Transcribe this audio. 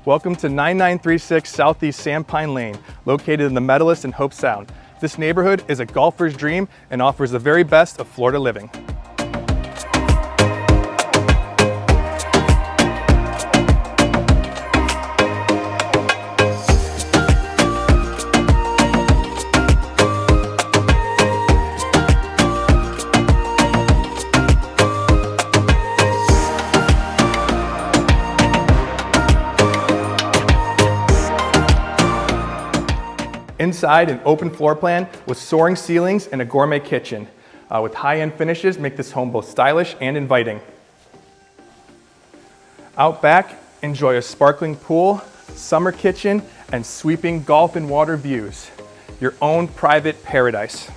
Welcome to 9936 Southeast Sandpine Lane, located in the Medalist and Hobe Sound. This neighborhood is a golfer's dream and offers the very best of Florida living. Inside, an open floor plan with soaring ceilings and a gourmet kitchen with high-end finishes make this home both stylish and inviting. Out back, enjoy a sparkling pool, summer kitchen, and sweeping golf and water views. Your own private paradise.